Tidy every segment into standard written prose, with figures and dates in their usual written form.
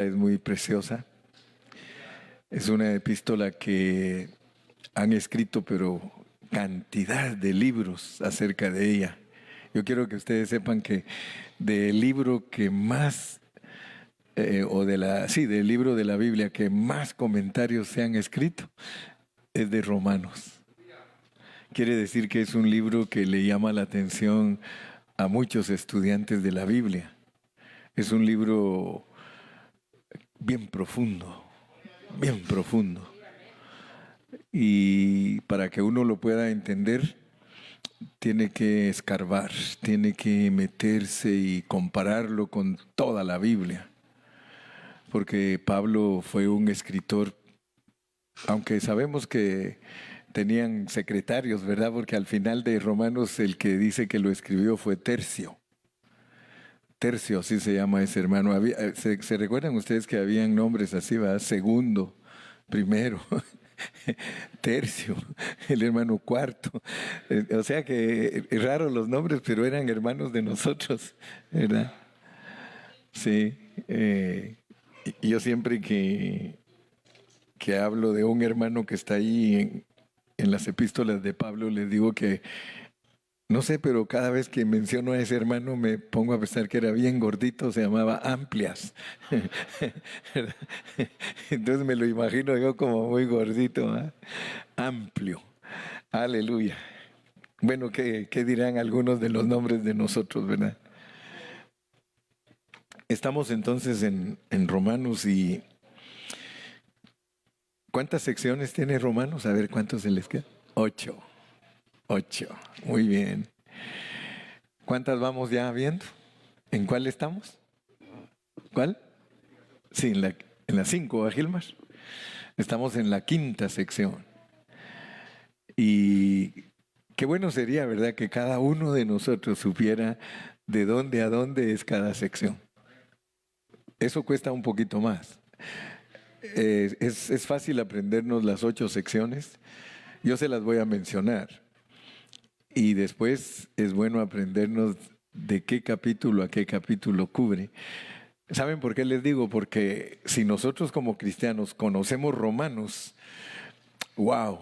Es muy preciosa. Es una epístola que han escrito, pero cantidad de libros acerca de ella. Yo quiero que ustedes sepan que del libro que más, del libro de la Biblia que más comentarios se han escrito, es de Romanos. Quiere decir que es un libro que le llama la atención a muchos estudiantes de la Biblia. Es un libro bien profundo, bien profundo. Y para que uno lo pueda entender, tiene que escarbar, tiene que meterse y compararlo con toda la Biblia. Porque Pablo fue un escritor, aunque sabemos que tenían secretarios, ¿verdad? Porque al final de Romanos el que dice que lo escribió fue Tercio. Tercio, así se llama ese hermano. ¿Se recuerdan ustedes que habían nombres así, ¿verdad? Segundo, primero, Tercio, el hermano Cuarto. O sea que es raro los nombres, pero eran hermanos de nosotros, ¿verdad? Sí. Yo siempre que hablo de un hermano que está ahí en las epístolas de Pablo, les digo que no sé, pero cada vez que menciono a ese hermano me pongo a pensar que era bien gordito, se llamaba Amplias. Entonces me lo imagino yo como muy gordito, ¿eh? Amplio. Aleluya. Bueno, ¿qué dirán algunos de los nombres de nosotros, verdad? Estamos entonces en Romanos y ¿cuántas secciones tiene Romanos? A ver, ¿cuántos se les queda? 8. 8. Muy bien. ¿Cuántas vamos ya viendo? ¿En cuál estamos? ¿Cuál? Sí, en la 5, ¿a Gilmar? Estamos en la 5ª sección. Y qué bueno sería, ¿verdad?, que cada uno de nosotros supiera de dónde a dónde es cada sección. Eso cuesta un poquito más. Es fácil aprendernos las 8 secciones. Yo se las voy a mencionar. Y después es bueno aprendernos de qué capítulo a qué capítulo cubre. ¿Saben por qué les digo? Porque si nosotros como cristianos conocemos Romanos, wow,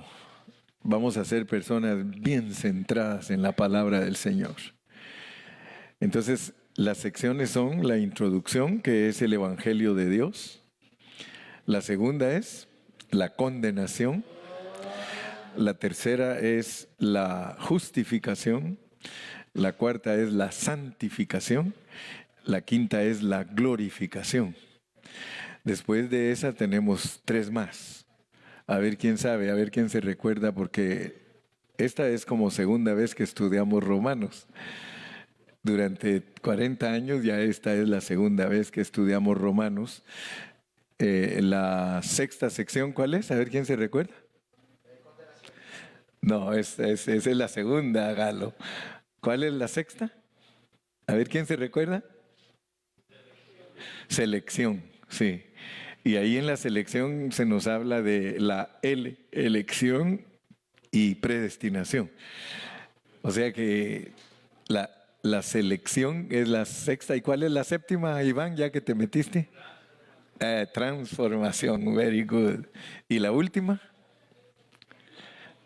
vamos a ser personas bien centradas en la palabra del Señor. Entonces, las secciones son la introducción, que es el Evangelio de Dios. La segunda es la condenación. La tercera es la justificación. La cuarta es la santificación. La quinta es la glorificación. Después de esa tenemos 3 más. A ver quién sabe, a ver quién se recuerda, porque esta es como segunda vez que estudiamos Romanos. Durante 40 años ya esta es la segunda vez que estudiamos Romanos. La 6ª sección, ¿cuál es? A ver quién se recuerda. No, esa es la segunda, Galo. ¿Cuál es la 6ª? A ver quién se recuerda. Selección, sí. Y ahí en la selección se nos habla de la elección y predestinación. O sea que la selección es la 6ª. ¿Y cuál es la 7ª, Iván, ya que te metiste? Transformación, very good. ¿Y la última?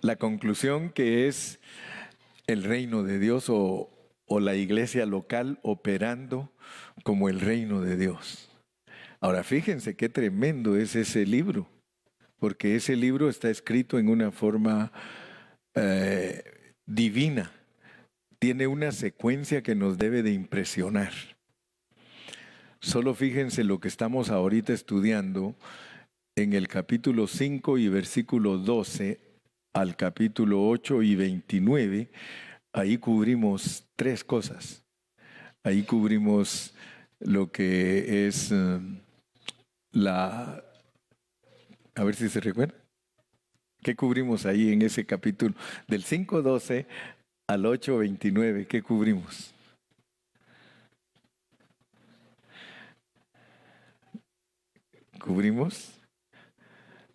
La conclusión, que es el reino de Dios o la iglesia local operando como el reino de Dios. Ahora, fíjense qué tremendo es ese libro, porque ese libro está escrito en una forma divina. Tiene una secuencia que nos debe de impresionar. Solo fíjense lo que estamos ahorita estudiando en el capítulo 5 y versículo 12 al capítulo 8 y 29. Ahí cubrimos 3 cosas. Ahí cubrimos lo que es a ver si se recuerda. ¿Qué cubrimos ahí en ese capítulo? Del 5:12 al 8:29, ¿qué cubrimos? Cubrimos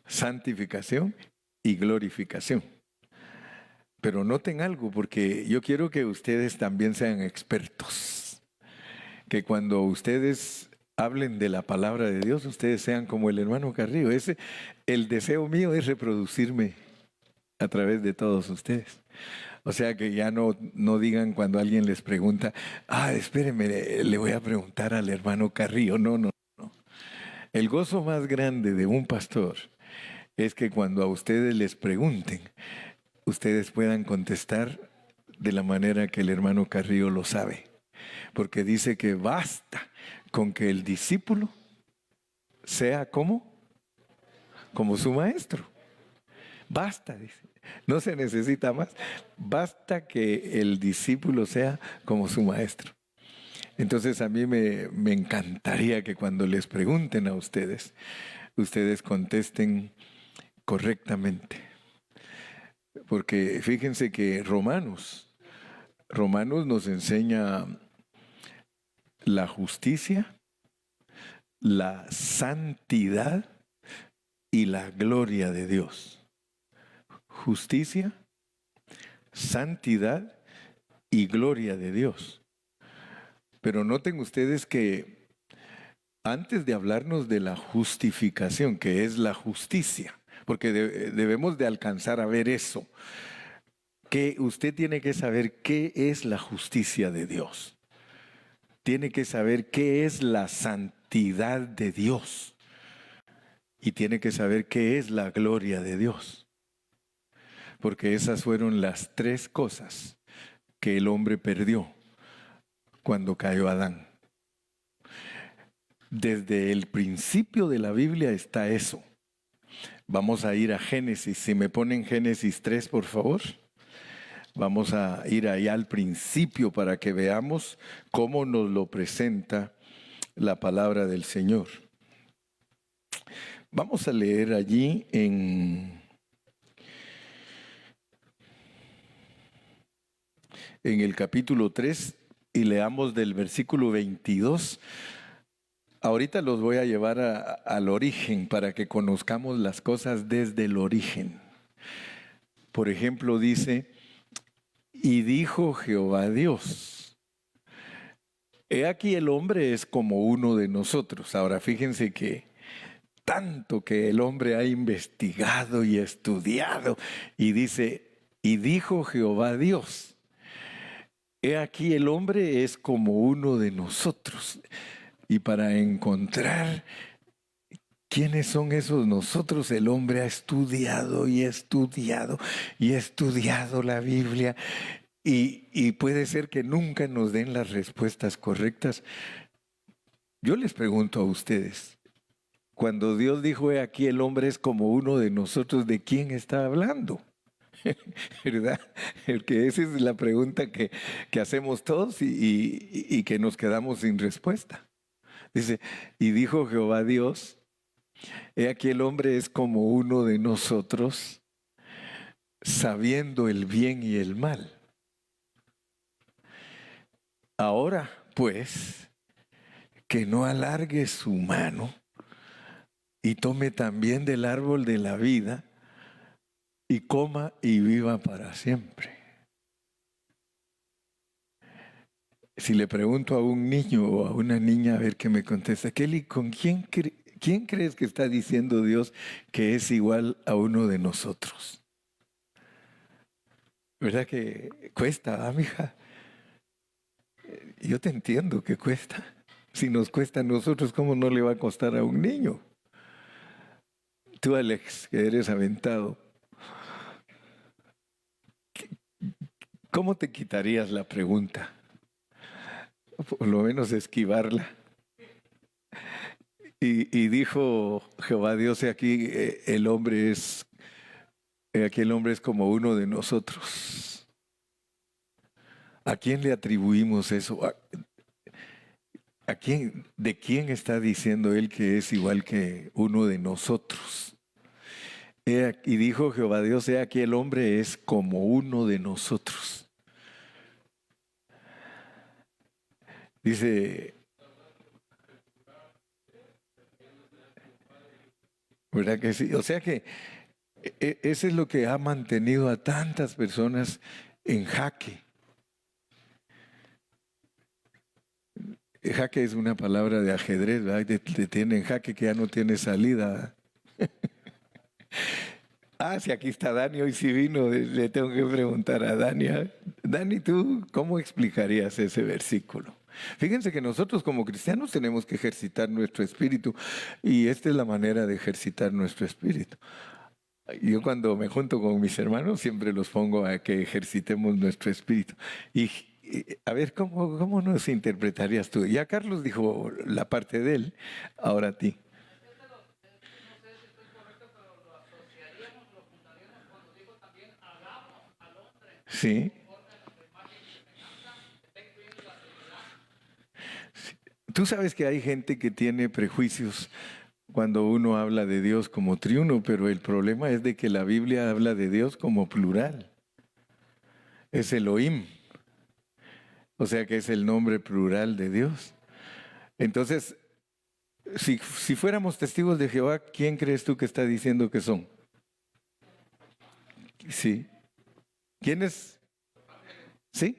santificación y glorificación. Pero noten algo, porque yo quiero que ustedes también sean expertos. Que cuando ustedes hablen de la palabra de Dios, ustedes sean como el hermano Carrillo. El deseo mío es reproducirme a través de todos ustedes. O sea que ya no digan cuando alguien les pregunta, espérenme, le voy a preguntar al hermano Carrillo. No, no, no. El gozo más grande de un pastor es que cuando a ustedes les pregunten, ustedes puedan contestar de la manera que el hermano Carrillo lo sabe. Porque dice que basta con que el discípulo sea como su maestro. Basta, dice. No se necesita más. Basta que el discípulo sea como su maestro. Entonces a mí me encantaría que cuando les pregunten a ustedes, ustedes contesten correctamente. Porque fíjense que Romanos nos enseña la justicia, la santidad y la gloria de Dios. Justicia, santidad y gloria de Dios. Pero noten ustedes que antes de hablarnos de la justificación, que es la justicia, porque debemos de alcanzar a ver eso, que usted tiene que saber qué es la justicia de Dios. Tiene que saber qué es la santidad de Dios. Y tiene que saber qué es la gloria de Dios. Porque esas fueron las tres cosas que el hombre perdió cuando cayó Adán. Desde el principio de la Biblia está eso. Vamos a ir a Génesis. Si me ponen Génesis 3, por favor. Vamos a ir allá al principio para que veamos cómo nos lo presenta la palabra del Señor. Vamos a leer allí en el capítulo 3 y leamos del versículo 22. Ahorita los voy a llevar al origen para que conozcamos las cosas desde el origen. Por ejemplo, dice, y dijo Jehová Dios, he aquí el hombre es como uno de nosotros. Ahora fíjense que tanto que el hombre ha investigado y estudiado y dice, y dijo Jehová Dios, he aquí el hombre es como uno de nosotros. Y para encontrar quiénes son esos nosotros, el hombre ha estudiado y estudiado y estudiado la Biblia. Y puede ser que nunca nos den las respuestas correctas. Yo les pregunto a ustedes, cuando Dios dijo, he aquí el hombre es como uno de nosotros, ¿de quién está hablando? ¿Verdad? Porque esa es la pregunta que hacemos todos y que nos quedamos sin respuesta. Dice, y dijo Jehová Dios, he aquí el hombre es como uno de nosotros, sabiendo el bien y el mal. Ahora, pues, que no alargue su mano y tome también del árbol de la vida y coma y viva para siempre. Si le pregunto a un niño o a una niña a ver qué me contesta, Kelly, ¿con quién crees que está diciendo Dios que es igual a uno de nosotros? ¿Verdad que cuesta, mija? Yo te entiendo que cuesta. Si nos cuesta a nosotros, ¿cómo no le va a costar a un niño? Tú, Alex, que eres aventado, ¿cómo te quitarías la pregunta? Por lo menos esquivarla. Y dijo Jehová Dios, aquí el hombre es como uno de nosotros. ¿A quién le atribuimos eso? ¿De quién está diciendo él que es igual que uno de nosotros? Y dijo Jehová Dios, he aquí el hombre es como uno de nosotros. Dice, ¿verdad que sí? O sea que eso es lo que ha mantenido a tantas personas en jaque. Jaque es una palabra de ajedrez, ¿verdad? Te tiene en jaque que ya no tiene salida. Ah, sí, aquí está Dani, hoy sí vino, le tengo que preguntar a Dani. Dani, ¿tú cómo explicarías ese versículo? Fíjense que nosotros como cristianos tenemos que ejercitar nuestro espíritu y esta es la manera de ejercitar nuestro espíritu. Yo cuando me junto con mis hermanos siempre los pongo a que ejercitemos nuestro espíritu. A ver, ¿cómo nos interpretarías tú? Ya Carlos dijo la parte de él, ahora a ti. Sí. Tú sabes que hay gente que tiene prejuicios cuando uno habla de Dios como triuno, pero el problema es de que la Biblia habla de Dios como plural. Es Elohim, o sea que es el nombre plural de Dios. Entonces, si fuéramos testigos de Jehová, ¿quién crees tú que está diciendo que son? Sí. ¿Quiénes? Sí.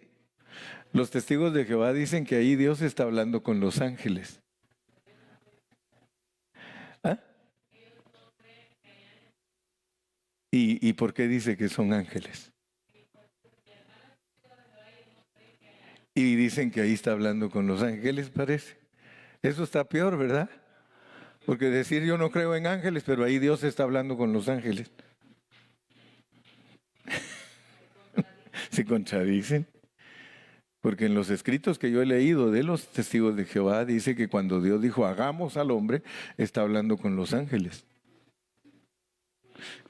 Los testigos de Jehová dicen que ahí Dios está hablando con los ángeles. ¿Ah? ¿Y por qué dice que son ángeles? Y dicen que ahí está hablando con los ángeles. ¿Qué les parece? Eso está peor, ¿verdad? Porque decir yo no creo en ángeles, pero ahí Dios está hablando con los ángeles. Se contradicen. Porque en los escritos que yo he leído de los testigos de Jehová dice que cuando Dios dijo hagamos al hombre, está hablando con los ángeles.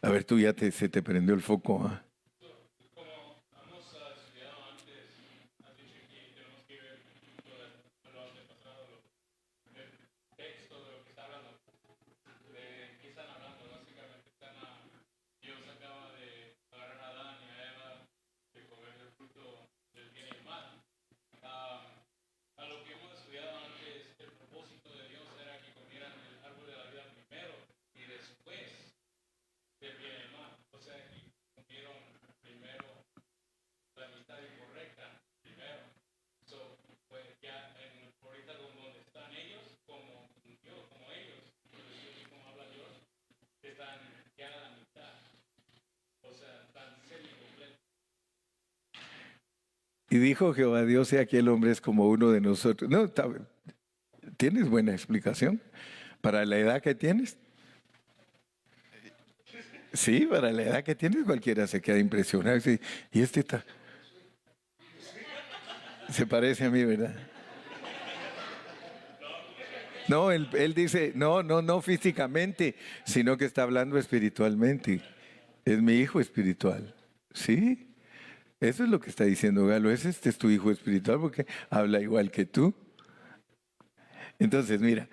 A ver, tú ya se te prendió el foco. ¿Ah? Y dijo Jehová Dios, sea que el hombre es como uno de nosotros. No, tienes buena explicación. Para la edad que tienes. Sí, para la edad que tienes cualquiera se queda impresionado. Y dice, y este está... Se parece a mí, ¿verdad? No, él dice, no físicamente, sino que está hablando espiritualmente. Es mi hijo espiritual. ¿Sí? Eso es lo que está diciendo Galo. Este es tu hijo espiritual porque habla igual que tú. Entonces, mira,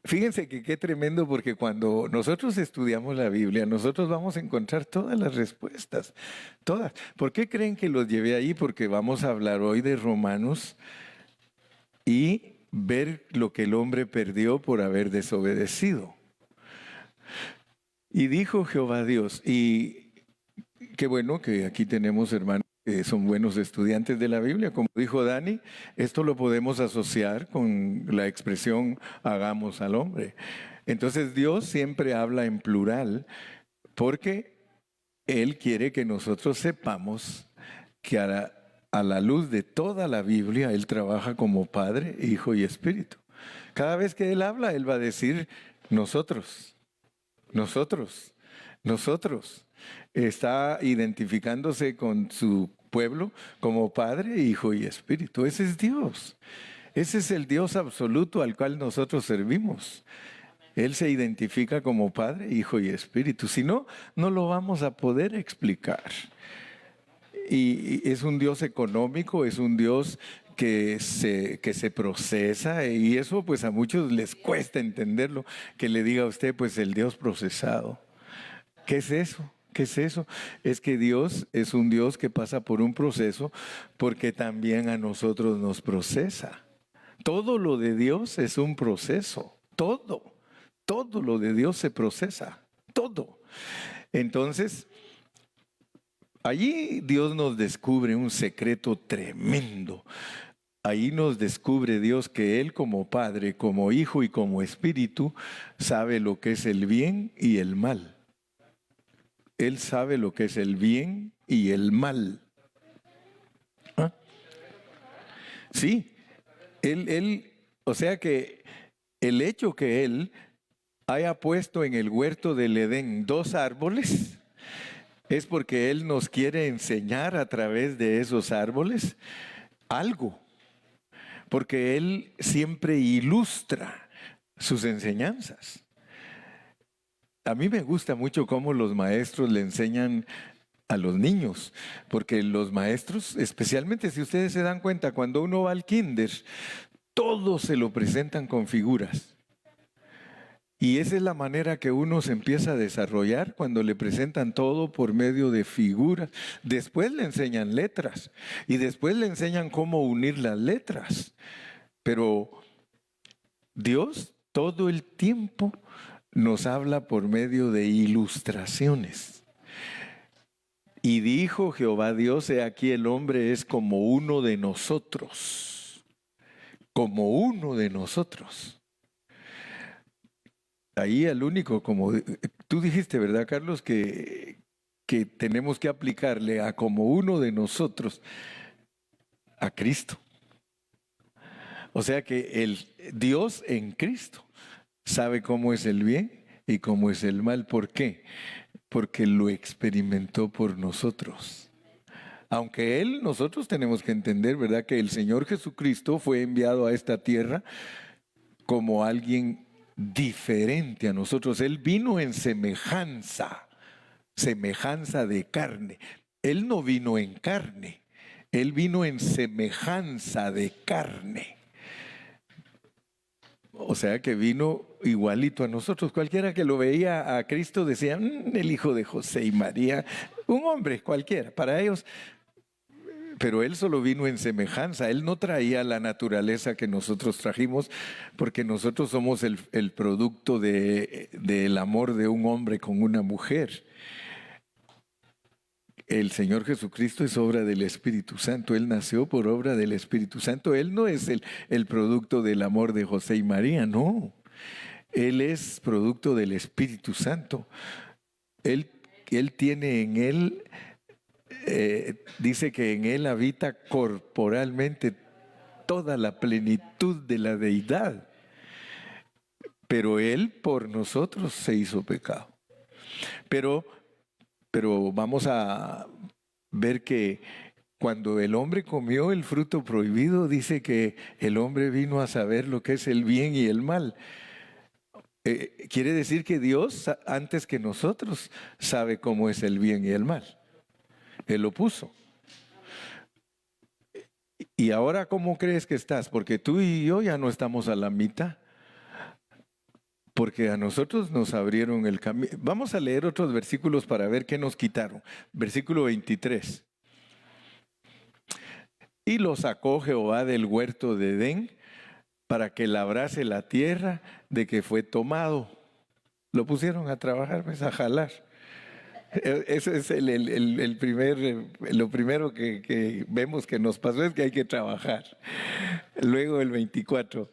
fíjense que qué tremendo porque cuando nosotros estudiamos la Biblia, nosotros vamos a encontrar todas las respuestas, todas. ¿Por qué creen que los llevé ahí? Porque vamos a hablar hoy de Romanos y ver lo que el hombre perdió por haber desobedecido. Y dijo Jehová Dios, y qué bueno que aquí tenemos hermanos que son buenos estudiantes de la Biblia. Como dijo Dani, esto lo podemos asociar con la expresión hagamos al hombre. Entonces Dios siempre habla en plural porque Él quiere que nosotros sepamos que a la luz de toda la Biblia Él trabaja como Padre, Hijo y Espíritu. Cada vez que Él habla, Él va a decir nosotros. Nosotros, nosotros. Está identificándose con su pueblo como Padre, Hijo y Espíritu. Ese es Dios. Ese es el Dios absoluto al cual nosotros servimos. Él se identifica como Padre, Hijo y Espíritu. Si no, no lo vamos a poder explicar. Y es un Dios económico, es un Dios que se procesa y eso pues a muchos les cuesta entenderlo, que le diga a usted pues el Dios procesado. ¿Qué es eso? ¿Qué es eso? Es que Dios es un Dios que pasa por un proceso porque también a nosotros nos procesa. Todo lo de Dios es un proceso, todo lo de Dios se procesa, todo. Entonces, allí Dios nos descubre un secreto tremendo. ahí nos descubre Dios que Él como Padre, como Hijo y como Espíritu sabe lo que es el bien y el mal. Él sabe lo que es el bien y el mal. ¿Ah? Sí, o sea que el hecho que Él haya puesto en el huerto del Edén 2 árboles es porque Él nos quiere enseñar a través de esos árboles algo. Porque Él siempre ilustra sus enseñanzas. A mí me gusta mucho cómo los maestros le enseñan a los niños, porque los maestros, especialmente si ustedes se dan cuenta, cuando uno va al kinder, todo se lo presentan con figuras. Y esa es la manera que uno se empieza a desarrollar cuando le presentan todo por medio de figuras. Después le enseñan letras y después le enseñan cómo unir las letras. Pero Dios todo el tiempo nos habla por medio de ilustraciones. Y dijo Jehová Dios, he aquí el hombre es como uno de nosotros. Como uno de nosotros. Ahí el único, como tú dijiste, ¿verdad, Carlos? Que tenemos que aplicarle a como uno de nosotros a Cristo. O sea que el Dios en Cristo sabe cómo es el bien y cómo es el mal. ¿Por qué? Porque lo experimentó por nosotros. Aunque nosotros tenemos que entender, ¿verdad? Que el Señor Jesucristo fue enviado a esta tierra como alguien diferente a nosotros. Él vino en semejanza de carne. Él no vino en carne, Él vino en semejanza de carne. O sea que vino igualito a nosotros. Cualquiera que lo veía a Cristo decía, el hijo de José y María, un hombre cualquiera, para ellos. Pero Él solo vino en semejanza. Él no traía la naturaleza que nosotros trajimos, porque nosotros somos el producto del amor de un hombre con una mujer. El Señor Jesucristo es obra del Espíritu Santo. Él nació por obra del Espíritu Santo. Él no es el producto del amor de José y María, no. Él es producto del Espíritu Santo. Él tiene en Él... dice que en Él habita corporalmente toda la plenitud de la deidad. Pero Él por nosotros se hizo pecado. Pero vamos a ver que cuando el hombre comió el fruto prohibido, dice que el hombre vino a saber lo que es el bien y el mal. Quiere decir que Dios, antes que nosotros, sabe cómo es el bien y el mal. Él lo puso. ¿Y ahora cómo crees que estás? Porque tú y yo ya no estamos a la mitad. Porque a nosotros nos abrieron el camino. Vamos a leer otros versículos para ver qué nos quitaron. Versículo 23. Y lo sacó Jehová del huerto de Edén para que labrase la tierra de que fue tomado. Lo pusieron a trabajar, pues, a jalar. Eso es lo primero que vemos que nos pasó, es que hay que trabajar. Luego el 24.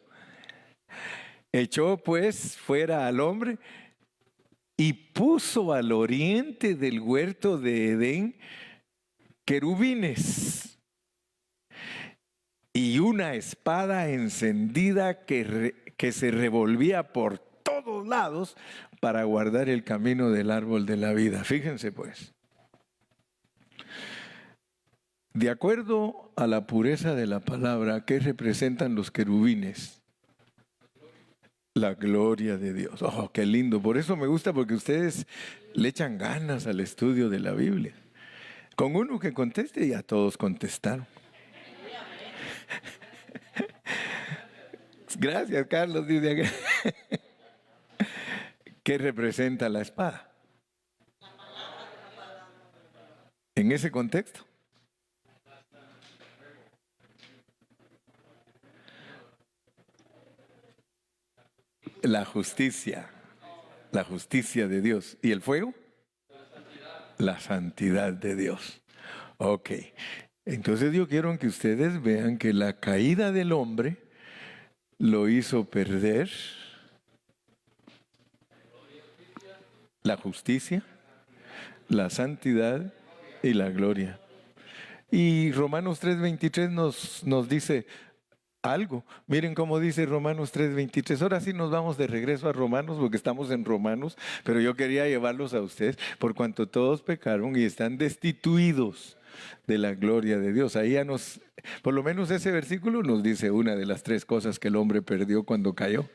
Echó pues fuera al hombre y puso al oriente del huerto de Edén querubines y una espada encendida que se revolvía por todos lados para guardar el camino del árbol de la vida. Fíjense pues. De acuerdo a la pureza de la palabra, ¿qué representan los querubines? La gloria de Dios. Oh, qué lindo. Por eso me gusta, porque ustedes le echan ganas al estudio de la Biblia. Con uno que conteste, ya todos contestaron. Gracias, Carlos. Dice acá. ¿Qué representa la espada? En ese contexto. La justicia de Dios. ¿Y el fuego? La santidad de Dios. Ok. Entonces yo quiero que ustedes vean que la caída del hombre lo hizo perder la justicia, la santidad y la gloria. Y Romanos 3:23 nos dice algo. Miren cómo dice Romanos 3:23. Ahora sí nos vamos de regreso a Romanos porque estamos en Romanos, pero yo quería llevarlos a ustedes por cuanto todos pecaron y están destituidos de la gloria de Dios. Ahí ya por lo menos ese versículo nos dice una de las tres cosas que el hombre perdió cuando cayó.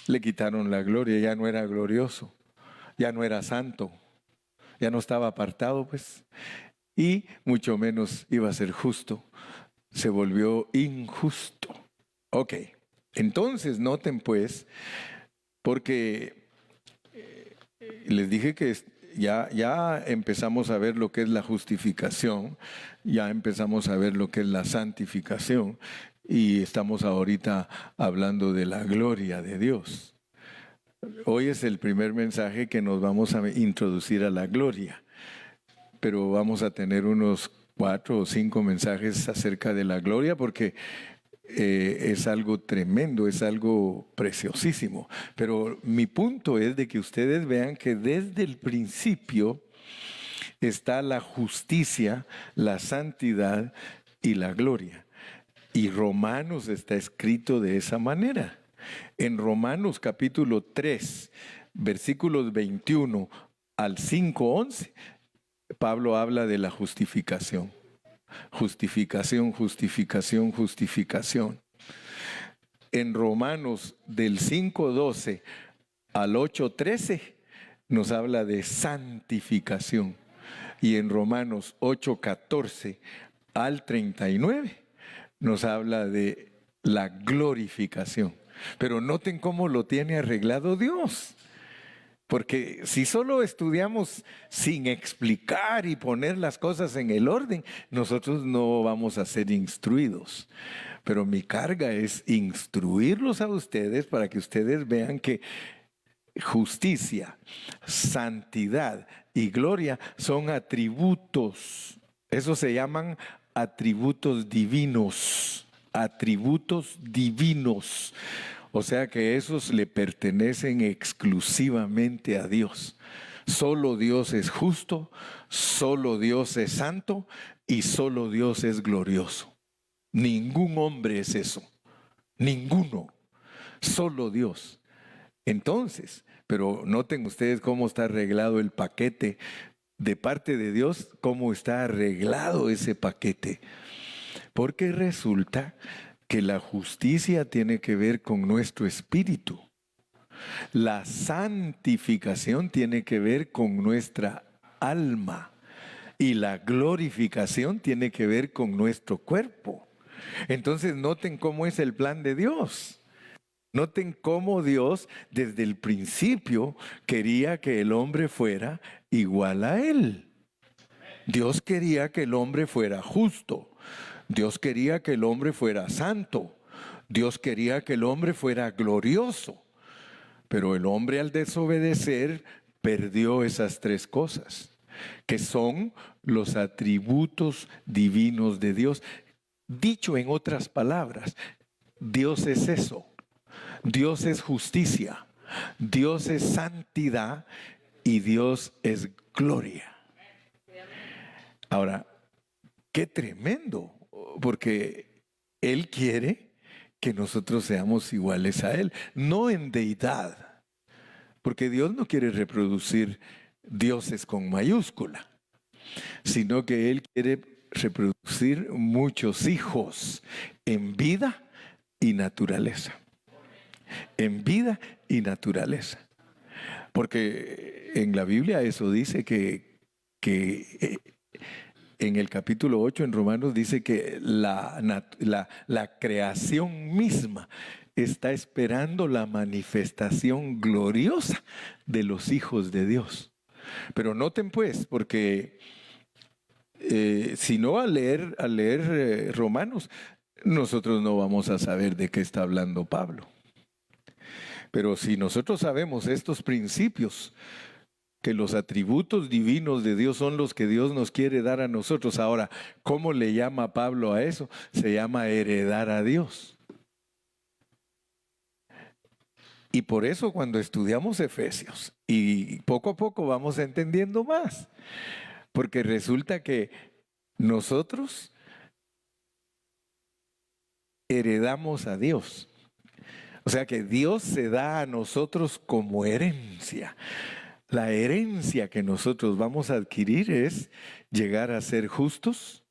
Le quitaron la gloria, ya no era glorioso, ya no era santo, ya no estaba apartado, pues, y mucho menos iba a ser justo. Se volvió injusto. Ok, entonces noten pues, porque les dije que ya empezamos a ver lo que es la justificación, ya empezamos a ver lo que es la santificación y estamos ahorita hablando de la gloria de Dios. Hoy es el primer mensaje que nos vamos a introducir a la gloria, pero vamos a tener unos 4 o 5 mensajes acerca de la gloria porque es algo tremendo, es algo preciosísimo. Pero mi punto es de que ustedes vean que desde el principio está la justicia, la santidad y la gloria. Y Romanos está escrito de esa manera. En Romanos capítulo 3, versículos 21 al 5:11, Pablo habla de la justificación. Justificación, justificación, justificación. En Romanos del 5:12 al 8:13 nos habla de santificación. Y en Romanos 8:14 al 39 nos habla de la glorificación. Pero noten cómo lo tiene arreglado Dios. Porque si solo estudiamos sin explicar y poner las cosas en el orden, nosotros no vamos a ser instruidos. Pero mi carga es instruirlos a ustedes para que ustedes vean que justicia, santidad y gloria son atributos. Eso se llaman atributos divinos. Atributos divinos. O sea que esos le pertenecen exclusivamente a Dios. Solo Dios es justo, solo Dios es santo y solo Dios es glorioso. Ningún hombre es eso. Ninguno. Solo Dios. Entonces, pero noten ustedes cómo está arreglado el paquete de parte de Dios, cómo está arreglado ese paquete. Porque resulta que la justicia tiene que ver con nuestro espíritu. La santificación tiene que ver con nuestra alma. Y la glorificación tiene que ver con nuestro cuerpo. Entonces noten cómo es el plan de Dios. Noten cómo Dios desde el principio quería que el hombre fuera igual a Él. Dios quería que el hombre fuera justo. Dios quería que el hombre fuera santo. Dios quería que el hombre fuera glorioso. Pero el hombre al desobedecer perdió esas tres cosas, que son los atributos divinos de Dios. Dicho en otras palabras, Dios es eso. Dios es justicia. Dios es santidad y Dios es gloria. Ahora, qué tremendo, porque Él quiere que nosotros seamos iguales a Él, no en deidad, porque Dios no quiere reproducir dioses con mayúscula, sino que Él quiere reproducir muchos hijos en vida y naturaleza. En vida y naturaleza. Porque en la Biblia eso dice que en el capítulo 8 en Romanos dice que la creación misma está esperando la manifestación gloriosa de los hijos de Dios. Pero noten pues, porque si no al leer Romanos, nosotros no vamos a saber de qué está hablando Pablo. Pero si nosotros sabemos estos principios, que los atributos divinos de Dios son los que Dios nos quiere dar a nosotros. Ahora, ¿cómo le llama Pablo a eso? Se llama heredar a Dios. Y por eso cuando estudiamos Efesios, y poco a poco vamos entendiendo más, porque resulta que nosotros heredamos a Dios. O sea que Dios se da a nosotros como herencia. La herencia que nosotros vamos a adquirir es llegar a ser justos,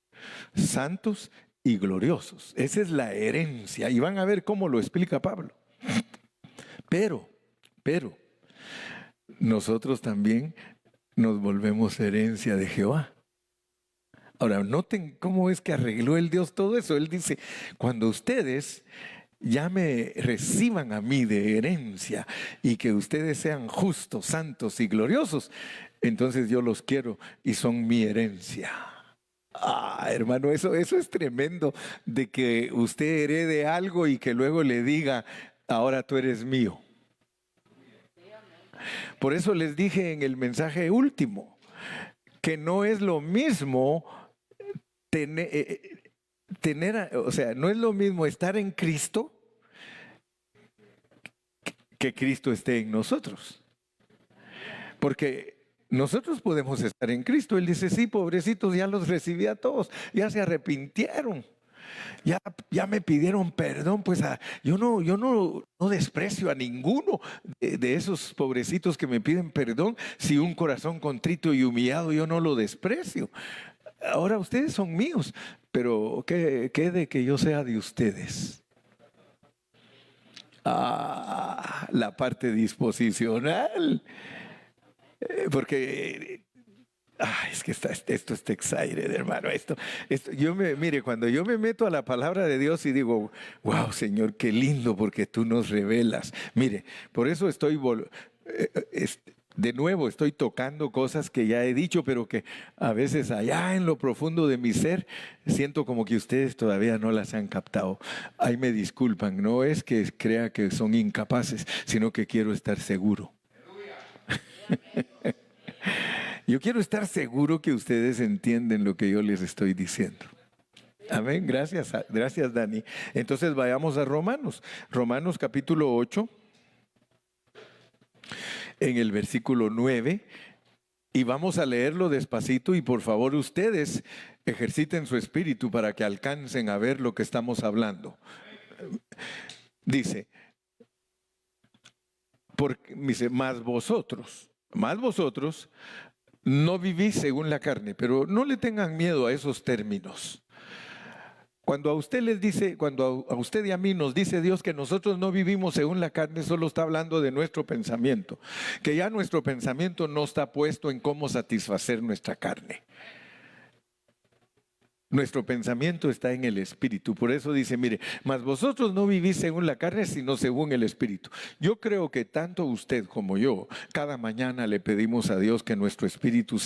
santos y gloriosos. Esa es la herencia. Y van a ver cómo lo explica Pablo. Pero, nosotros también nos volvemos herencia de Jehová. Ahora, noten cómo es que arregló el Dios todo eso. Él dice, cuando ustedes ya me reciban a mí de herencia y que ustedes sean justos, santos y gloriosos, entonces yo los quiero y son mi herencia. Hermano, eso es tremendo, de que usted herede algo y que luego le diga, ahora tú eres mío. Por eso les dije en el mensaje último, que no es lo mismo o sea, no es lo mismo estar en Cristo que Cristo esté en nosotros. Porque nosotros podemos estar en Cristo. Él dice, sí, pobrecitos, ya los recibí a todos, ya se arrepintieron, ya me pidieron perdón. Pues yo no desprecio a ninguno de esos pobrecitos que me piden perdón. Si un corazón contrito y humillado, yo no lo desprecio. Ahora ustedes son míos, pero ¿qué de que yo sea de ustedes? La parte disposicional. Porque es que esto está excited, hermano. Mire, cuando yo me meto a la palabra de Dios y digo, wow, Señor, qué lindo, porque tú nos revelas. Mire, por eso de nuevo estoy tocando cosas que ya he dicho, pero que a veces allá en lo profundo de mi ser siento como que ustedes todavía no las han captado. Ahí me disculpan, no es que crea que son incapaces, sino que quiero estar seguro. Yo quiero estar seguro que ustedes entienden lo que yo les estoy diciendo. Amén, gracias Dani. Entonces vayamos a Romanos capítulo 8, en el versículo 9, y vamos a leerlo despacito, y por favor ustedes ejerciten su espíritu para que alcancen a ver lo que estamos hablando. Dice, más vosotros no vivís según la carne, pero no le tengan miedo a esos términos. Cuando a usted y a mí nos dice Dios que nosotros no vivimos según la carne, solo está hablando de nuestro pensamiento, que ya nuestro pensamiento no está puesto en cómo satisfacer nuestra carne. Nuestro pensamiento está en el Espíritu. Por eso dice, mire, mas vosotros no vivís según la carne, sino según el Espíritu. Yo creo que tanto usted como yo, cada mañana le pedimos a Dios que nuestro espíritu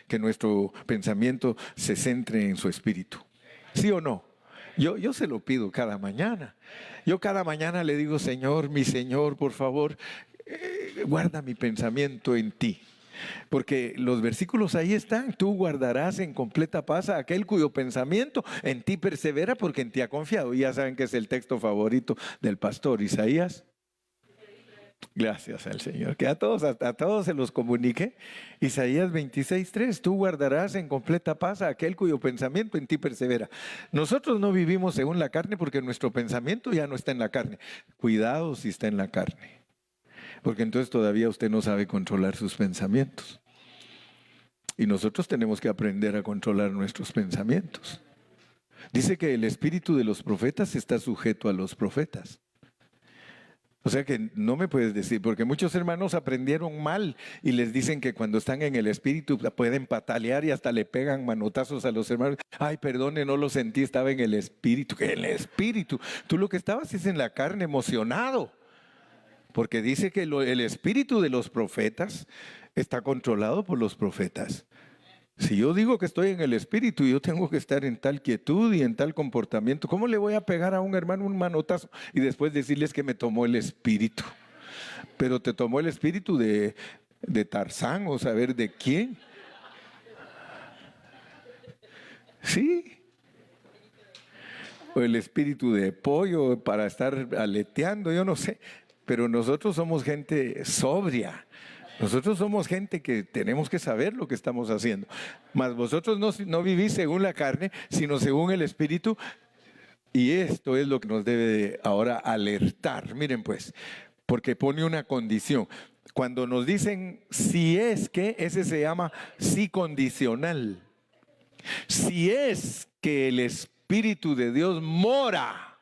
que nuestro pensamiento se centre en su Espíritu. ¿Sí o no? Yo se lo pido cada mañana. Yo cada mañana le digo, Señor, mi Señor, por favor, guarda mi pensamiento en ti. Porque los versículos ahí están. Tú guardarás en completa paz a aquel cuyo pensamiento en ti persevera, porque en ti ha confiado. Y ya saben que es el texto favorito del pastor Isaías. Gracias al Señor. Que a todos se los comunique. Isaías 26:3. Tú guardarás en completa paz a aquel cuyo pensamiento en ti persevera. Nosotros no vivimos según la carne, porque nuestro pensamiento ya no está en la carne. Cuidado si está en la carne, porque entonces todavía usted no sabe controlar sus pensamientos. Y nosotros tenemos que aprender a controlar nuestros pensamientos. Dice que el espíritu de los profetas está sujeto a los profetas. O sea que no me puedes decir, porque muchos hermanos aprendieron mal y les dicen que cuando están en el espíritu pueden patalear y hasta le pegan manotazos a los hermanos. Ay, perdone, no lo sentí, estaba en el espíritu. ¿Qué en el espíritu? Tú lo que estabas es en la carne, emocionado. Porque dice que el espíritu de los profetas está controlado por los profetas. Si yo digo que estoy en el espíritu y yo tengo que estar en tal quietud y en tal comportamiento, ¿cómo le voy a pegar a un hermano un manotazo y después decirles que me tomó el espíritu? Pero te tomó el espíritu de de Tarzán o saber de quién. Sí. O el espíritu de pollo para estar aleteando, yo no sé. Pero nosotros somos gente sobria. Nosotros somos gente que tenemos que saber lo que estamos haciendo. Mas vosotros no vivís según la carne, sino según el espíritu. Y esto es lo que nos debe ahora alertar. Miren pues, porque pone una condición. Cuando nos dicen si es que, ese se llama sí condicional. Si es que el Espíritu de Dios mora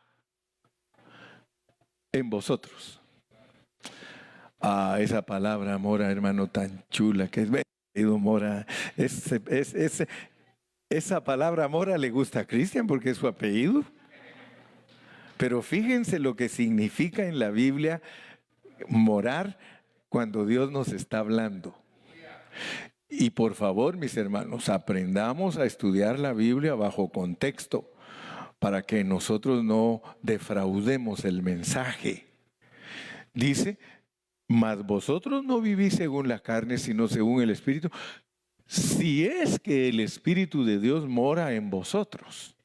en vosotros. Ah, esa palabra mora, hermano, tan chula que es mora. Esa palabra mora le gusta a Cristian porque es su apellido. Pero fíjense lo que significa en la Biblia morar cuando Dios nos está hablando. Y por favor, mis hermanos, aprendamos a estudiar la Biblia bajo contexto para que nosotros no defraudemos el mensaje. Dice, mas vosotros no vivís según la carne, sino según el Espíritu, si es que el Espíritu de Dios mora en vosotros.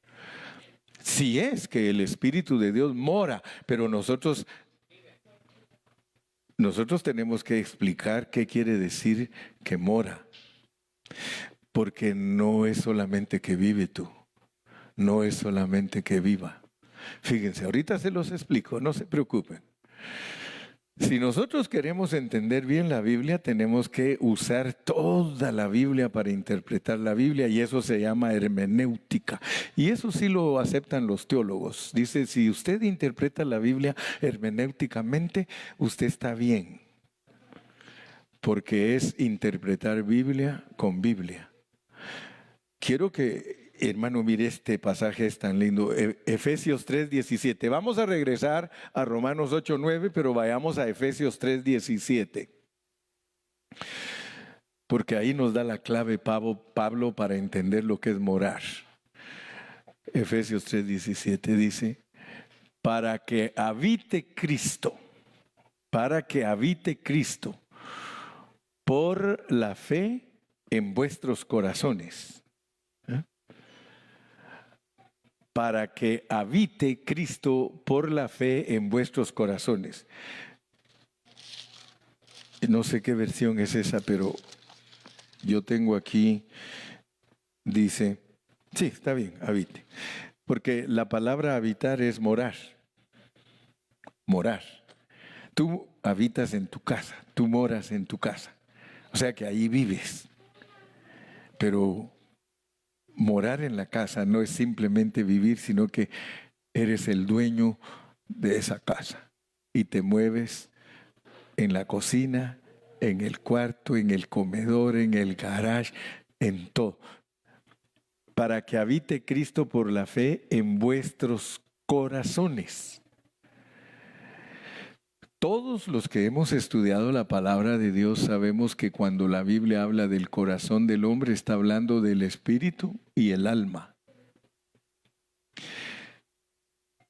Si es que el Espíritu de Dios mora, pero nosotros tenemos que explicar qué quiere decir que mora. Porque no es solamente que vive tú, no es solamente que viva. Fíjense, ahorita se los explico, no se preocupen. Si nosotros queremos entender bien la Biblia, tenemos que usar toda la Biblia para interpretar la Biblia y eso se llama hermenéutica. Y eso sí lo aceptan los teólogos. Dice, si usted interpreta la Biblia hermenéuticamente, usted está bien. Porque es interpretar Biblia con Biblia. Quiero que, hermano, mire este pasaje, es tan lindo. Efesios 3:17. Vamos a regresar a Romanos 8:9, pero vayamos a Efesios 3:17. Porque ahí nos da la clave Pablo para entender lo que es morar. Efesios 3:17 dice, para que habite Cristo por la fe en vuestros corazones. Para que habite Cristo por la fe en vuestros corazones. No sé qué versión es esa, pero yo tengo aquí, dice, sí, está bien, habite. Porque la palabra habitar es morar. Morar. Tú habitas en tu casa, tú moras en tu casa. O sea que ahí vives. Pero morar en la casa no es simplemente vivir, sino que eres el dueño de esa casa y te mueves en la cocina, en el cuarto, en el comedor, en el garage, en todo. Para que habite Cristo por la fe en vuestros corazones. Todos los que hemos estudiado la palabra de Dios sabemos que cuando la Biblia habla del corazón del hombre está hablando del espíritu y el alma.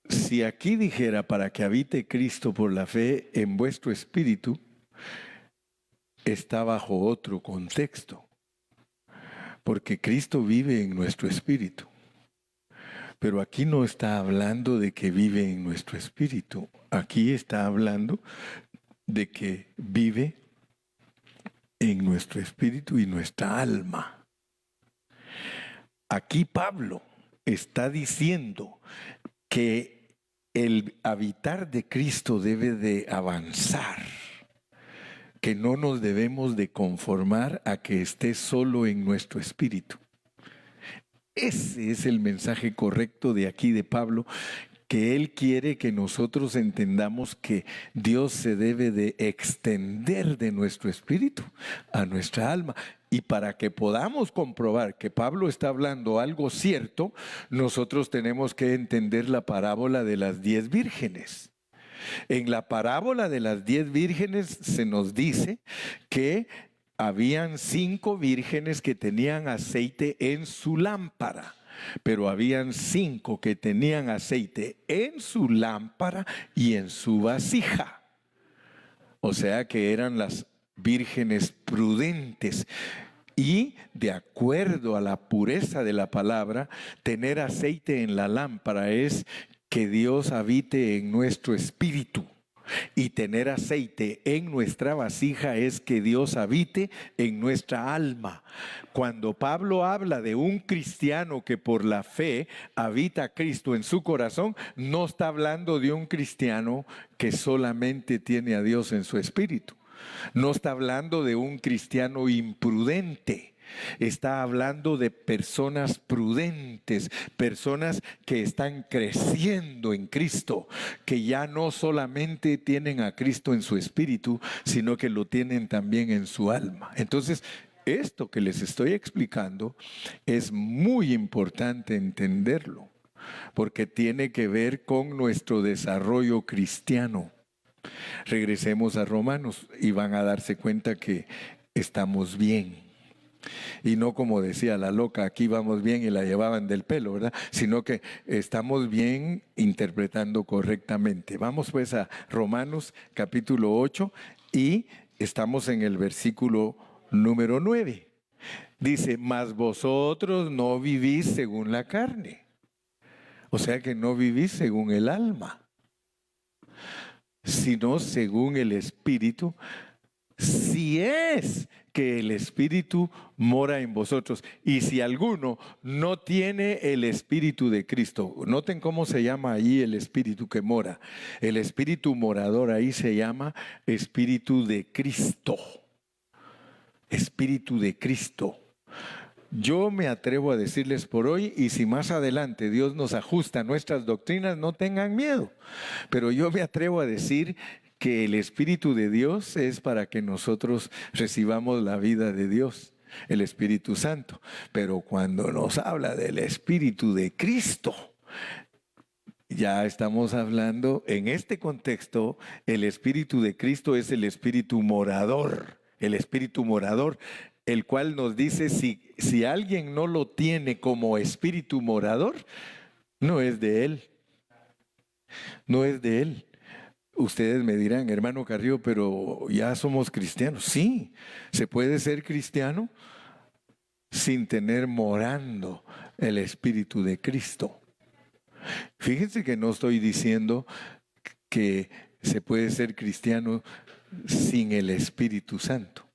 Si aquí dijera para que habite Cristo por la fe en vuestro espíritu, está bajo otro contexto, porque Cristo vive en nuestro espíritu. Pero aquí no está hablando de que vive en nuestro espíritu. Aquí está hablando de que vive en nuestro espíritu y nuestra alma. Aquí Pablo está diciendo que el habitar de Cristo debe de avanzar, que no nos debemos de conformar a que esté solo en nuestro espíritu. Ese es el mensaje correcto de aquí de Pablo, que él quiere que nosotros entendamos que Dios se debe de extender de nuestro espíritu a nuestra alma. Y para que podamos comprobar que Pablo está hablando algo cierto, nosotros tenemos que entender la parábola de las 10 vírgenes. En la parábola de las 10 vírgenes se nos dice que habían 5 vírgenes que tenían aceite en su lámpara, pero habían 5 que tenían aceite en su lámpara y en su vasija. O sea que eran las vírgenes prudentes. Y de acuerdo a la pureza de la palabra, tener aceite en la lámpara es que Dios habite en nuestro espíritu. Y tener aceite en nuestra vasija es que Dios habite en nuestra alma. Cuando Pablo habla de un cristiano que por la fe habita a Cristo en su corazón, no está hablando de un cristiano que solamente tiene a Dios en su espíritu. No está hablando de un cristiano imprudente. Está hablando de personas prudentes, personas que están creciendo en Cristo, que ya no solamente tienen a Cristo en su espíritu, sino que lo tienen también en su alma. Entonces, esto que les estoy explicando es muy importante entenderlo, porque tiene que ver con nuestro desarrollo cristiano. Regresemos a Romanos y van a darse cuenta que estamos bien. Y no como decía la loca, aquí vamos bien y la llevaban del pelo, ¿verdad? Sino que estamos bien interpretando correctamente. Vamos pues a Romanos capítulo 8 y estamos en el versículo número 9. Dice, mas vosotros no vivís según la carne. O sea que no vivís según el alma, sino según el Espíritu, si es que el Espíritu mora en vosotros. Y si alguno no tiene el Espíritu de Cristo, noten cómo se llama allí el Espíritu que mora. El Espíritu morador ahí se llama Espíritu de Cristo. Espíritu de Cristo. Yo me atrevo a decirles por hoy, y si más adelante Dios nos ajusta nuestras doctrinas, no tengan miedo. Pero yo me atrevo a decir que el Espíritu de Dios es para que nosotros recibamos la vida de Dios, el Espíritu Santo. Pero cuando nos habla del Espíritu de Cristo, ya estamos hablando, en este contexto, el Espíritu de Cristo es el Espíritu morador, el Espíritu morador, el cual nos dice, si alguien no lo tiene como Espíritu morador, no es de Él, no es de Él. Ustedes me dirán, hermano Carrillo, pero ya somos cristianos. Sí, se puede ser cristiano sin tener morando el Espíritu de Cristo. Fíjense que no estoy diciendo que se puede ser cristiano sin el Espíritu Santo.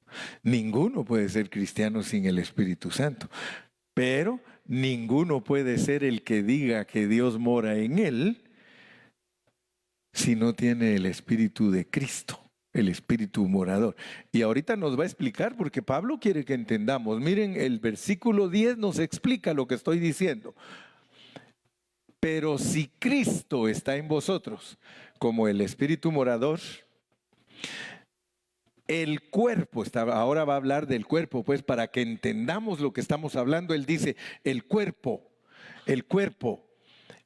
Ninguno puede ser cristiano sin el Espíritu Santo. Pero ninguno puede ser el que diga que Dios mora en él si no tiene el Espíritu de Cristo, el Espíritu morador. Y ahorita nos va a explicar, porque Pablo quiere que entendamos. Miren, el versículo 10 nos explica lo que estoy diciendo. Pero si Cristo está en vosotros, como el Espíritu morador, el cuerpo, ahora va a hablar del cuerpo, pues para que entendamos lo que estamos hablando, él dice, el cuerpo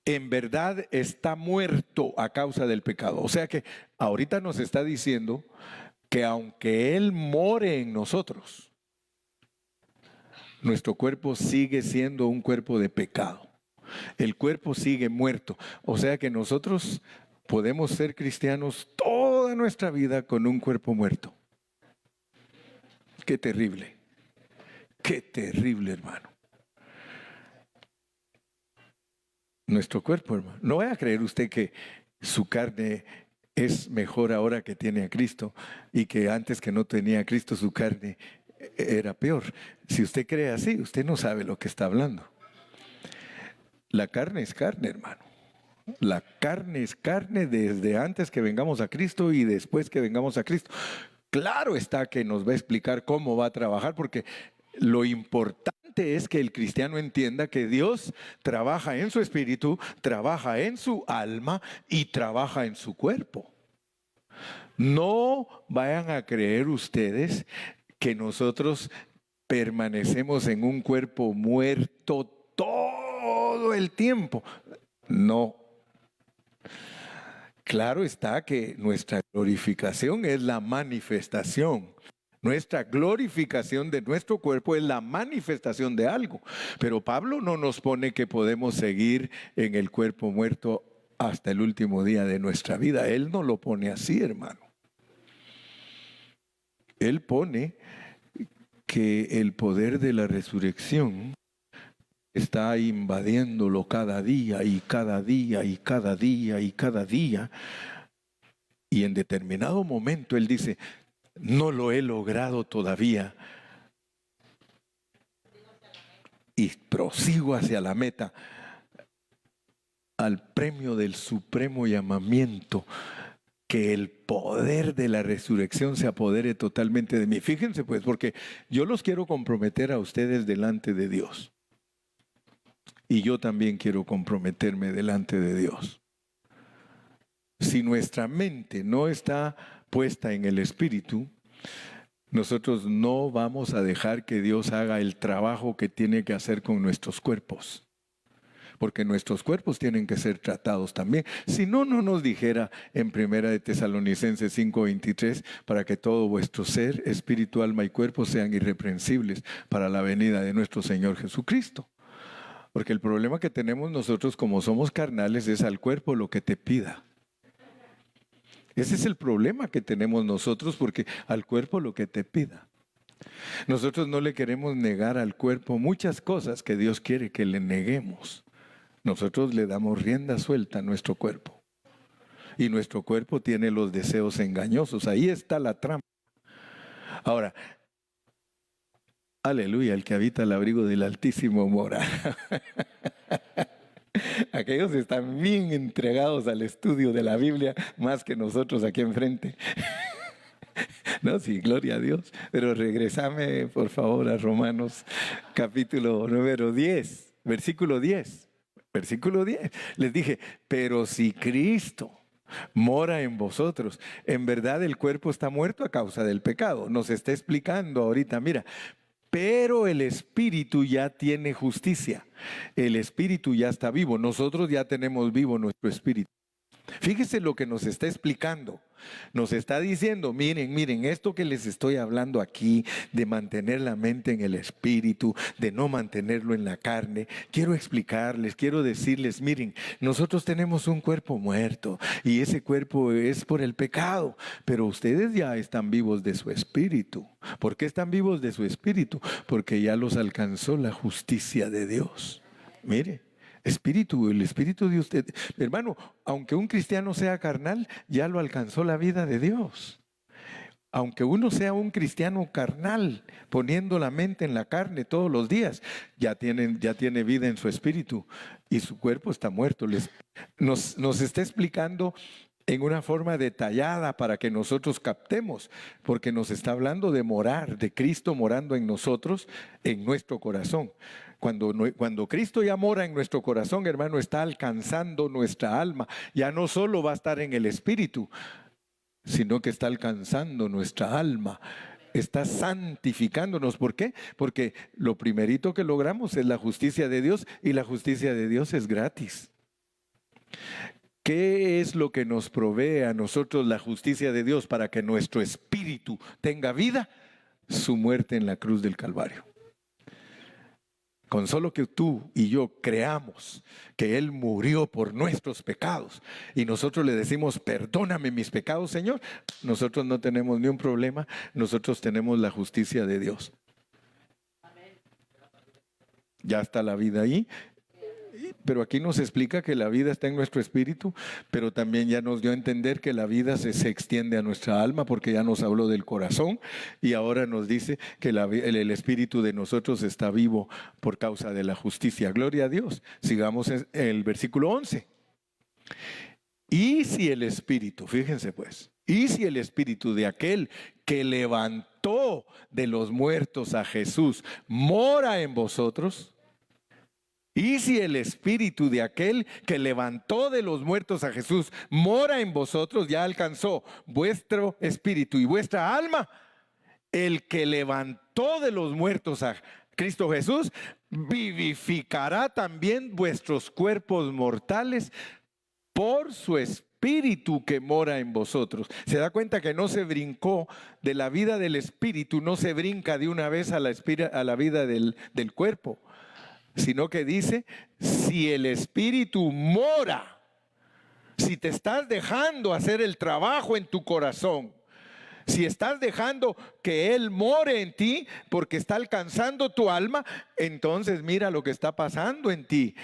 en verdad está muerto a causa del pecado. O sea que ahorita nos está diciendo que aunque Él more en nosotros, nuestro cuerpo sigue siendo un cuerpo de pecado. El cuerpo sigue muerto. O sea que nosotros podemos ser cristianos toda nuestra vida con un cuerpo muerto. Qué terrible, hermano. Nuestro cuerpo, hermano. No vaya a creer usted que su carne es mejor ahora que tiene a Cristo y que antes que no tenía a Cristo su carne era peor. Si usted cree así, usted no sabe lo que está hablando. La carne es carne, hermano. La carne es carne desde antes que vengamos a Cristo y después que vengamos a Cristo. Claro está que nos va a explicar cómo va a trabajar, porque lo importante es que el cristiano entienda que Dios trabaja en su espíritu, trabaja en su alma y trabaja en su cuerpo. No vayan a creer ustedes que nosotros permanecemos en un cuerpo muerto todo el tiempo. No. Claro está que nuestra glorificación es la manifestación. Nuestra glorificación de nuestro cuerpo es la manifestación de algo. Pero Pablo no nos pone que podemos seguir en el cuerpo muerto hasta el último día de nuestra vida. Él no lo pone así, hermano. Él pone que el poder de la resurrección está invadiéndolo cada día y cada día y cada día y cada día. Y en determinado momento Él dice, no lo he logrado todavía. Y prosigo hacia la meta, al premio del supremo llamamiento, que el poder de la resurrección se apodere totalmente de mí. Fíjense pues, porque yo los quiero comprometer a ustedes delante de Dios. Y yo también quiero comprometerme delante de Dios. Si nuestra mente no está puesta en el Espíritu, nosotros no vamos a dejar que Dios haga el trabajo que tiene que hacer con nuestros cuerpos. Porque nuestros cuerpos tienen que ser tratados también. Si no, no nos dijera en 1 de Tesalonicenses 5:23, para que todo vuestro ser, espíritu, alma y cuerpo sean irreprensibles para la venida de nuestro Señor Jesucristo. Porque el problema que tenemos nosotros como somos carnales es al cuerpo lo que te pida. Ese es el problema que tenemos nosotros, porque al cuerpo lo que te pida. Nosotros no le queremos negar al cuerpo muchas cosas que Dios quiere que le neguemos. Nosotros le damos rienda suelta a nuestro cuerpo. Y nuestro cuerpo tiene los deseos engañosos. Ahí está la trampa. Ahora, aleluya, el que habita al abrigo del Altísimo mora. Aquellos están bien entregados al estudio de la Biblia, más que nosotros aquí enfrente. No, sí, gloria a Dios. Pero regresame, por favor, a Romanos, capítulo número 10, versículo 10. Versículo 10. Les dije, pero si Cristo mora en vosotros, en verdad el cuerpo está muerto a causa del pecado. Nos está explicando ahorita, mira, pero el Espíritu ya tiene justicia. El Espíritu ya está vivo. Nosotros ya tenemos vivo nuestro Espíritu. Fíjese lo que nos está explicando. Nos está diciendo, miren, esto que les estoy hablando aquí, de mantener la mente en el Espíritu, de no mantenerlo en la carne, quiero explicarles, quiero decirles, miren, nosotros tenemos un cuerpo muerto y ese cuerpo es por el pecado, pero ustedes ya están vivos de su Espíritu. ¿Por qué están vivos de su Espíritu? Porque ya los alcanzó la justicia de Dios. Mire. Espíritu, el Espíritu de usted. Hermano, aunque un cristiano sea carnal, ya lo alcanzó la vida de Dios. Aunque uno sea un cristiano carnal, poniendo la mente en la carne todos los días, ya tiene vida en su espíritu y su cuerpo está muerto. Nos está explicando en una forma detallada para que nosotros captemos, porque nos está hablando de morar, de Cristo morando en nosotros, en nuestro corazón. Cuando Cristo ya mora en nuestro corazón, hermano, está alcanzando nuestra alma. Ya no solo va a estar en el Espíritu, sino que está alcanzando nuestra alma. Está santificándonos. ¿Por qué? Porque lo primerito que logramos es la justicia de Dios, y la justicia de Dios es gratis. ¿Qué es lo que nos provee a nosotros la justicia de Dios para que nuestro espíritu tenga vida? Su muerte en la cruz del Calvario. Con solo que tú y yo creamos que Él murió por nuestros pecados y nosotros le decimos, perdóname mis pecados, Señor, nosotros no tenemos ni un problema, nosotros tenemos la justicia de Dios. Ya está la vida ahí. Pero aquí nos explica que la vida está en nuestro espíritu, pero también ya nos dio a entender que la vida se extiende a nuestra alma, porque ya nos habló del corazón y ahora nos dice que el espíritu de nosotros está vivo por causa de la justicia. Gloria a Dios. Sigamos en el versículo 11. Y si el espíritu, fíjense pues, y si el espíritu de aquel que levantó de los muertos a Jesús mora en vosotros, y si el espíritu de aquel que levantó de los muertos a Jesús mora en vosotros, ya alcanzó vuestro espíritu y vuestra alma. El que levantó de los muertos a Cristo Jesús vivificará también vuestros cuerpos mortales por su espíritu que mora en vosotros. Se da cuenta que no se brincó de la vida del espíritu, no se brinca de una vez a la vida del cuerpo, sino que dice, si el espíritu mora, si te estás dejando hacer el trabajo en tu corazón, Si estás dejando que Él more en ti porque está alcanzando tu alma, entonces mira lo que está pasando en ti.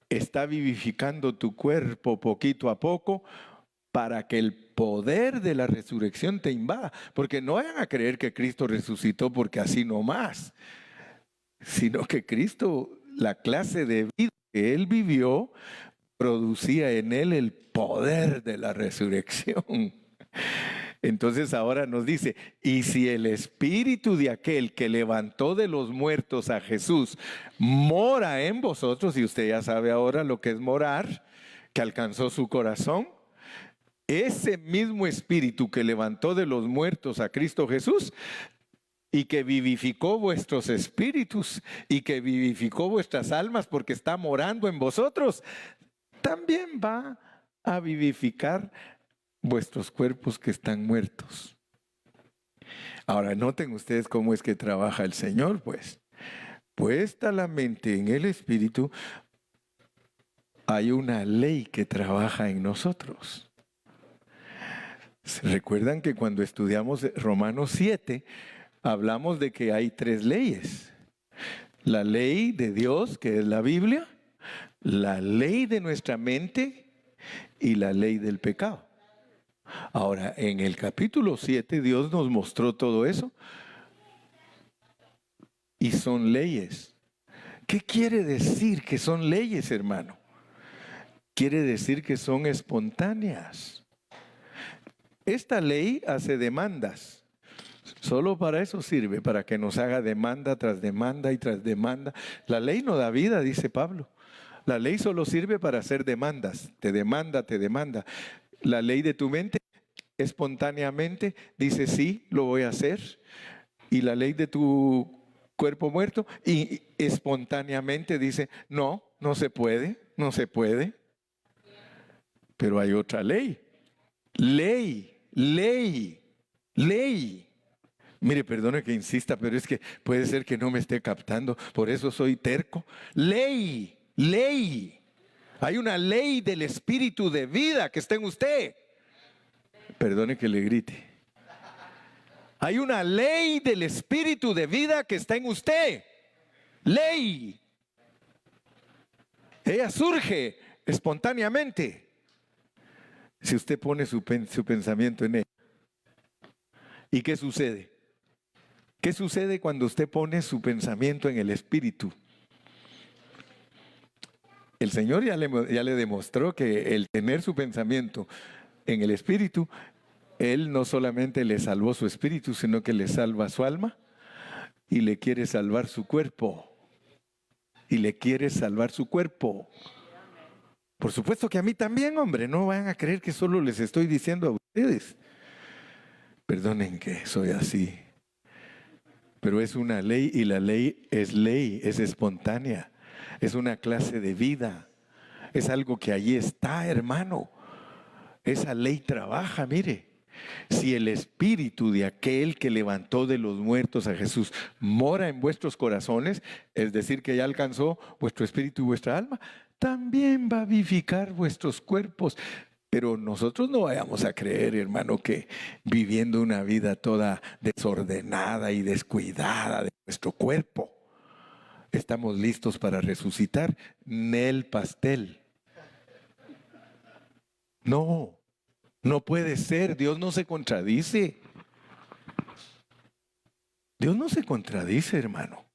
Está vivificando tu cuerpo poquito a poco para que el poder de la resurrección te invada. Porque no vayan a creer que Cristo resucitó porque así nomás, sino que Cristo, la clase de vida que Él vivió, producía en Él el poder de la resurrección. Entonces ahora nos dice, y si el espíritu de aquel que levantó de los muertos a Jesús mora en vosotros, y usted ya sabe ahora lo que es morar, que alcanzó su corazón, ese mismo espíritu que levantó de los muertos a Cristo Jesús y que vivificó vuestros espíritus y que vivificó vuestras almas porque está morando en vosotros, también va a vivificar vuestros cuerpos que están muertos. Ahora, noten ustedes cómo es que trabaja el Señor, pues. Puesta la mente en el Espíritu, hay una ley que trabaja en nosotros. ¿Se recuerdan que cuando estudiamos Romanos 7, hablamos de que hay 3 leyes? La ley de Dios, que es la Biblia, la ley de nuestra mente y la ley del pecado. Ahora, en el capítulo 7, Dios nos mostró todo eso. Y son leyes. ¿Qué quiere decir que son leyes, hermano? Quiere decir que son espontáneas. Esta ley hace demandas. Solo para eso sirve, para que nos haga demanda tras demanda y tras demanda. La ley no da vida, dice Pablo. La ley solo sirve para hacer demandas. Te demanda, te demanda. La ley de tu mente espontáneamente dice sí, lo voy a hacer. Y la ley de tu cuerpo muerto y espontáneamente dice no, no se puede, no se puede. Pero hay otra ley. Ley. Mire, perdone que insista, pero es que puede ser que no me esté captando, por eso soy terco. Ley. Hay una ley del espíritu de vida que está en usted. Perdone que le grite. Hay una ley del espíritu de vida que está en usted. Ley. Ella surge espontáneamente si usted pone su pensamiento en ella. ¿Y qué sucede? ¿Qué sucede cuando usted pone su pensamiento en el espíritu? El Señor ya le demostró que el tener su pensamiento en el espíritu, Él no solamente le salvó su espíritu, sino que le salva su alma y le quiere salvar su cuerpo. Por supuesto que a mí también, hombre, no van a creer que solo les estoy diciendo a ustedes. Perdonen que soy así. Pero es una ley y la ley, es espontánea. Es una clase de vida. Es algo que allí está, hermano. Esa ley trabaja, mire. Si el espíritu de aquel que levantó de los muertos a Jesús mora en vuestros corazones, es decir, que ya alcanzó vuestro espíritu y vuestra alma, también va a vivificar vuestros cuerpos. Pero nosotros no vayamos a creer, hermano, que viviendo una vida toda desordenada y descuidada de nuestro cuerpo, estamos listos para resucitar. Nel pastel. No puede ser. Dios no se contradice. Dios no se contradice, hermano.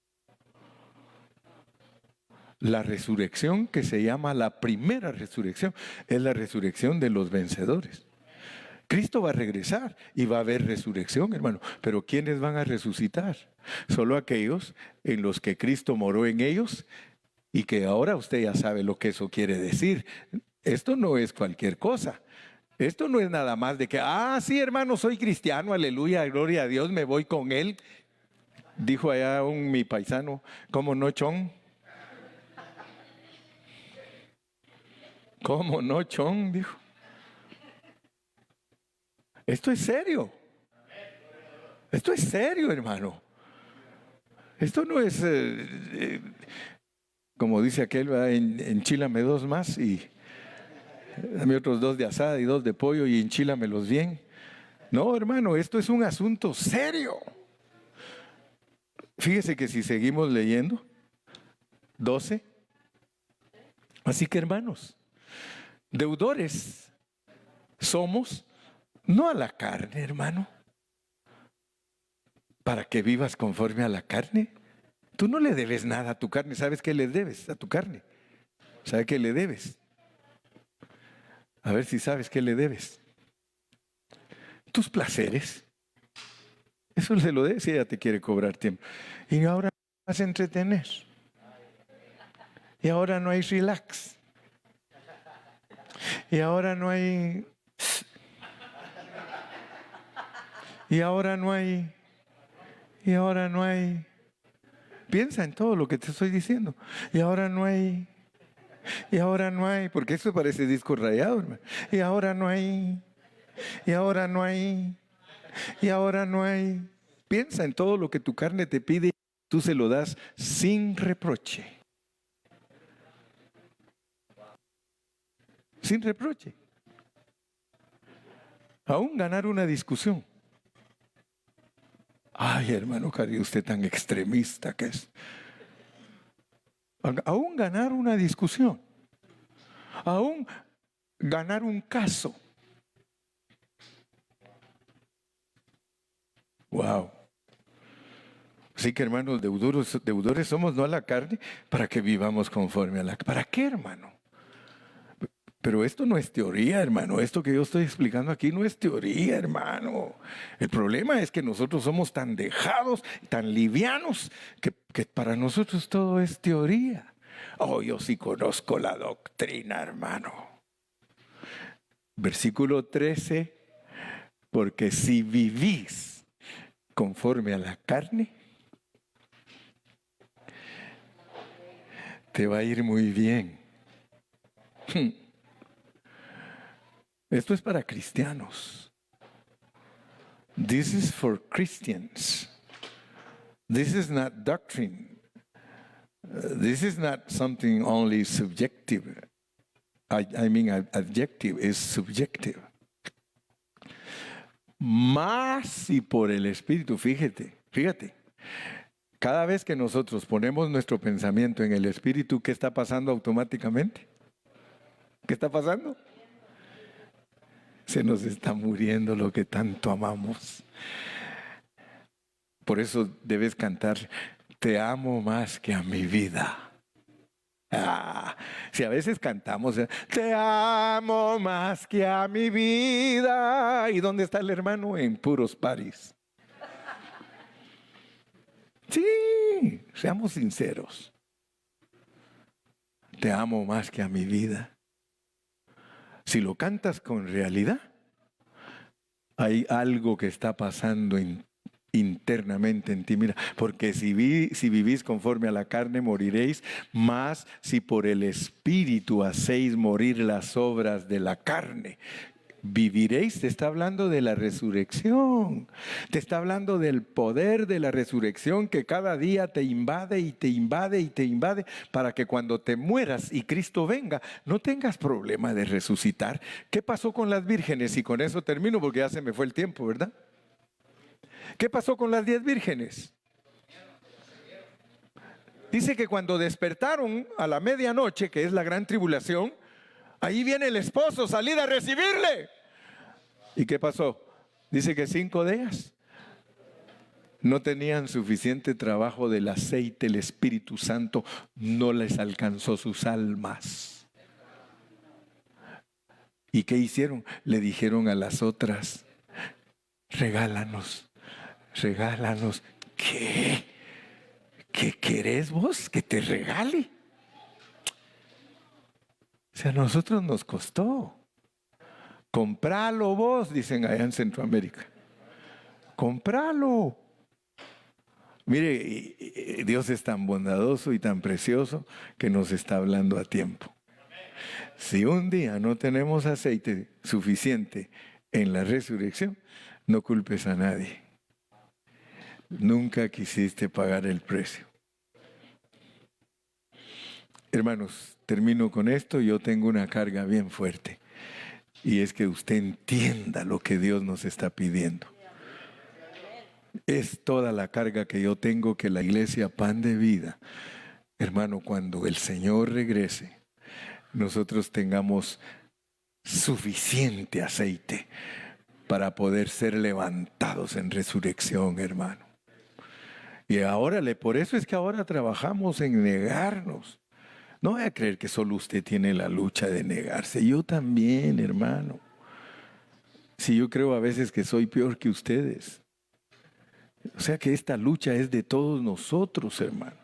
La resurrección que se llama la primera resurrección es la resurrección de los vencedores. Cristo va a regresar y va a haber resurrección, hermano. Pero ¿quiénes van a resucitar? Solo aquellos en los que Cristo moró en ellos y que ahora usted ya sabe lo que eso quiere decir. Esto no es cualquier cosa. Esto no es nada más de que, sí, hermano, soy cristiano, aleluya, gloria a Dios, me voy con Él. Dijo allá mi paisano, ¿cómo no, chon? ¿Cómo no, chon? Dijo. Esto es serio. Esto es serio, hermano. Esto no es, como dice aquel, enchílame 2 más y dame otros 2 de asada y 2 de pollo y enchílamelos bien. No, hermano, esto es un asunto serio. Fíjese que si seguimos leyendo, 12. Así que, hermanos, deudores somos, no a la carne, hermano, para que vivas conforme a la carne. Tú no le debes nada a tu carne. ¿Sabes qué le debes a tu carne? ¿Sabes qué le debes? A ver si sabes qué le debes. Tus placeres. Eso se lo debes si ella te quiere cobrar tiempo. Y ahora no vas a entretener. Y ahora no hay relax. Y ahora no hay... Y ahora no hay... Y ahora no hay... Piensa en todo lo que te estoy diciendo. Y ahora no hay... Y ahora no hay... Porque eso parece disco rayado, hermano. Y ahora no hay... Y ahora no hay... Y ahora no hay... Piensa en todo lo que tu carne te pide. Tú se lo das sin reproche. Sin reproche. Aún ganar una discusión. Ay, hermano Cari, usted tan extremista que es. Aún ganar una discusión. Aún ganar un caso. Wow. Así que, hermanos, deudores somos, no a la carne, para que vivamos conforme a la... ¿Para qué, hermano? Pero esto no es teoría, hermano. Esto que yo estoy explicando aquí no es teoría, hermano. El problema es que nosotros somos tan dejados, tan livianos, que para nosotros todo es teoría. Oh, yo sí conozco la doctrina, hermano. Versículo 13, porque si vivís conforme a la carne, te va a ir muy bien. Esto es para cristianos. This is for Christians. This is not doctrine. This is not something only subjective. I mean, adjective is subjective. Más y por el Espíritu, fíjate. Cada vez que nosotros ponemos nuestro pensamiento en el Espíritu, ¿qué está pasando automáticamente? ¿Qué está pasando? Se nos está muriendo lo que tanto amamos. Por eso debes cantar, te amo más que a mi vida. Si a veces cantamos, te amo más que a mi vida. ¿Y dónde está el hermano? En puros paris. Sí, seamos sinceros. Te amo más que a mi vida. Si lo cantas con realidad, hay algo que está pasando internamente en ti. Mira, porque si vivís conforme a la carne, moriréis, mas si por el Espíritu hacéis morir las obras de la carne, viviréis. Te está hablando de la resurrección. Te está hablando del poder de la resurrección que cada día te invade y te invade y te invade, para que cuando te mueras y Cristo venga, no tengas problema de resucitar. ¿Qué pasó con las vírgenes? Y con eso termino porque ya se me fue el tiempo, ¿verdad? ¿Qué pasó con las 10 vírgenes? Dice que cuando despertaron a la medianoche, que es la gran tribulación, ahí viene el esposo, salid a recibirle. ¿Y qué pasó? Dice que 5 de ellas no tenían suficiente trabajo del aceite, el Espíritu Santo no les alcanzó sus almas. ¿Y qué hicieron? Le dijeron a las otras, regálanos. ¿Qué? ¿Qué querés vos? ¿Que te regale? O sea, a nosotros nos costó. Compralo vos, dicen allá en Centroamérica. Compralo. Mire, Dios es tan bondadoso y tan precioso que nos está hablando a tiempo. Si un día no tenemos aceite suficiente en la resurrección, no culpes a nadie. Nunca quisiste pagar el precio. Hermanos, termino con esto. Yo tengo una carga bien fuerte. y es que usted entienda lo que Dios nos está pidiendo. Es toda la carga que yo tengo que la iglesia Pan de Vida, hermano, cuando el Señor regrese, nosotros tengamos suficiente aceite para poder ser levantados en resurrección, hermano. Y ahora, por eso es que ahora trabajamos en negarnos. No voy a creer que solo usted tiene la lucha de negarse. Yo también, hermano. Si yo creo a veces que soy peor que ustedes. O sea que esta lucha es de todos nosotros, hermano.